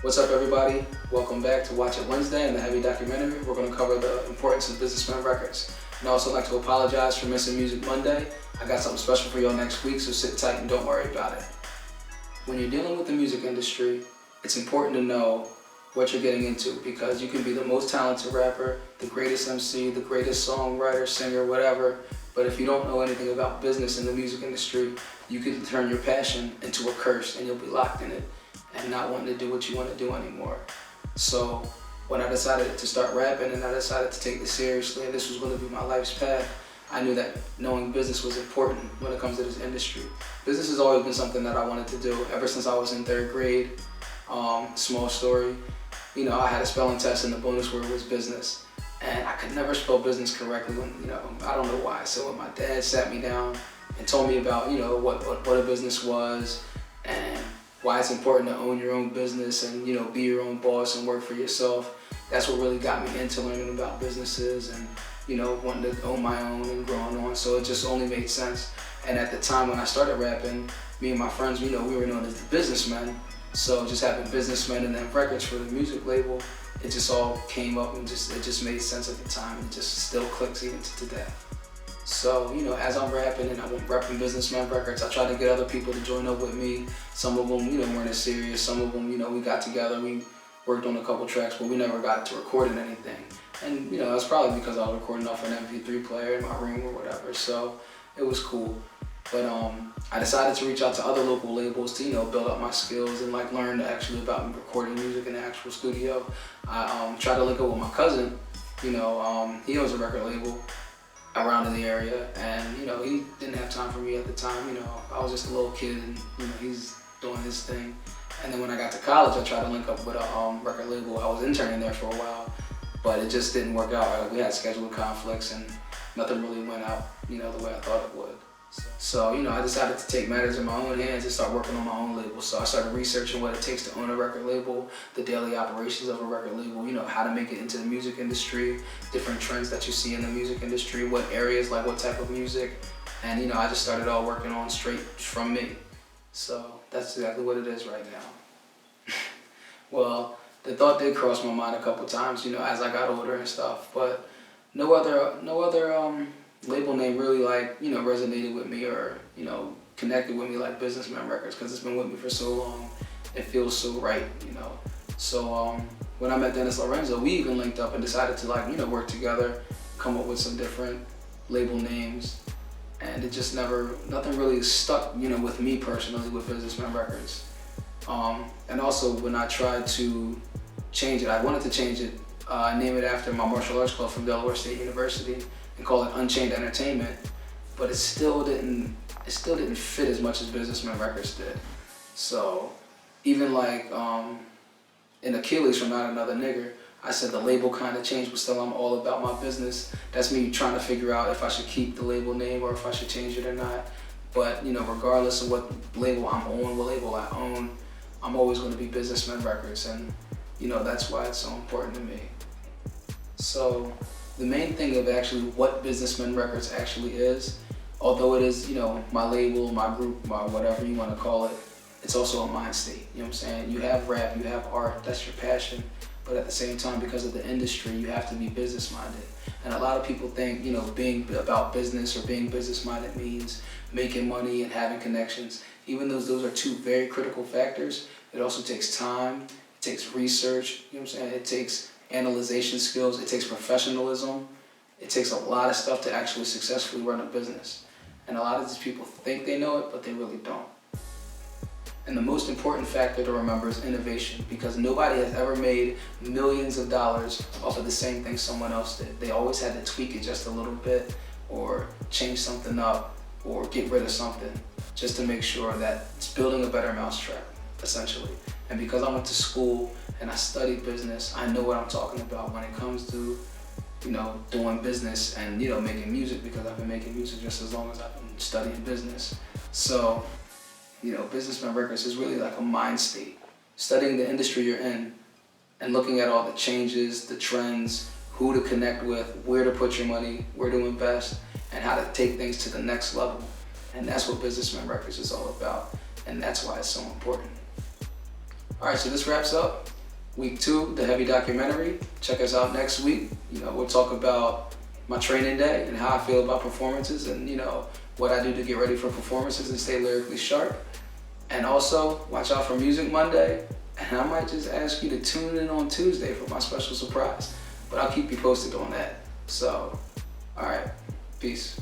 What's up, everybody? Welcome back to Watch It Wednesday and the Heavy Documentary. We're going to cover the importance of business Men Records. And I'd also like to apologize for missing Music Monday. I got something special for y'all next week, so sit tight and don't worry about it. When you're dealing with the music industry, it's important to know what you're getting into, because you can be the most talented rapper, the greatest MC, the greatest songwriter, singer, whatever, but if you don't know anything about business in the music industry, you can turn your passion into a curse and you'll be locked in it and not wanting to do what you want to do anymore. So when I decided to start rapping and I decided to take this seriously and this was going to be my life's path, I knew that knowing business was important when it comes to this industry. Business has always been something that I wanted to do ever since I was in 3rd grade. Small story, I had a spelling test and the bonus word was business. And I could never spell business correctly when, I don't know why. So when my dad sat me down and told me about, what a business was and why it's important to own your own business and, be your own boss and work for yourself, that's what really got me into learning about businesses and, wanting to own my own and growing on. So it just only made sense. And at the time when I started rapping, me and my friends, we were known as the businessmen. So just having businessmen and then records for the music label, it just all came up and it just made sense at the time. It just still clicks even to today. So, as I'm rapping and I'm repping Businessmen Records, I try to get other people to join up with me. Some of them, weren't as serious. Some of them, we got together, we worked on a couple tracks, but we never got to recording anything. And, that's probably because I was recording off an MP3 player in my room or whatever. So it was cool. But I decided to reach out to other local labels to, build up my skills and learn actually about recording music in the actual studio. I tried to link up with my cousin. He owns a record label around in the area, and he didn't have time for me at the time. I was just a little kid, and he's doing his thing. And then when I got to college, I tried to link up with a record label. I was interning there for a while, but it just didn't work out. We had scheduling conflicts, and nothing really went out, the way I thought it would. So, I decided to take matters in my own hands and start working on my own label. So I started researching what it takes to own a record label, the daily operations of a record label, how to make it into the music industry, different trends that you see in the music industry, what areas, what type of music. And, I just started all working on straight from me. So that's exactly what it is right now. Well, the thought did cross my mind a couple times, as I got older and stuff, but no other label name really resonated with me or connected with me like Businessmen Records, because it's been with me for so long. It feels so right. So when I met Dennis Lorenzo, we even linked up and decided to work together, come up with some different label names, and it just nothing really stuck with me personally with Businessmen Records. And also when I tried to change it, I wanted to change it, name it after my martial arts club from Delaware State University, and call it Unchained Entertainment, but it still didn't fit as much as Businessmen Records did. So even in Achilles from Not Another Nigger, I said the label kind of changed, but still I'm all about my business. That's me trying to figure out if I should keep the label name or if I should change it or not. But regardless of what label I'm on, what label I own, I'm always going to be Businessmen Records, and that's why it's so important to me. So the main thing of actually what Businessmen Records actually is, although it is, my label, my group, my whatever you want to call it, it's also a mind state. You know what I'm saying? You have rap, you have art, that's your passion, but at the same time, because of the industry, you have to be business minded. And a lot of people think, being about business or being business minded means making money and having connections. Even though those are two very critical factors, it also takes time, it takes research, you know what I'm saying? It takes analyzation skills, it takes professionalism, it takes a lot of stuff to actually successfully run a business. And a lot of these people think they know it, but they really don't. And the most important factor to remember is innovation, because nobody has ever made millions of dollars off of the same thing someone else did. They always had to tweak it just a little bit, or change something up, or get rid of something, just to make sure that it's building a better mousetrap, essentially. And because I went to school and I studied business, I know what I'm talking about when it comes to, doing business and, making music, because I've been making music just as long as I've been studying business. So, Businessmen Records is really like a mind state. Studying the industry you're in and looking at all the changes, the trends, who to connect with, where to put your money, where to invest, and how to take things to the next level. And that's what Businessmen Records is all about. And that's why it's so important. Alright, so this wraps up week 2, the heavy documentary. Check us out next week. We'll talk about my training day and how I feel about performances and, what I do to get ready for performances and stay lyrically sharp. And also, watch out for Music Monday. And I might just ask you to tune in on Tuesday for my special surprise. But I'll keep you posted on that. So, alright, peace.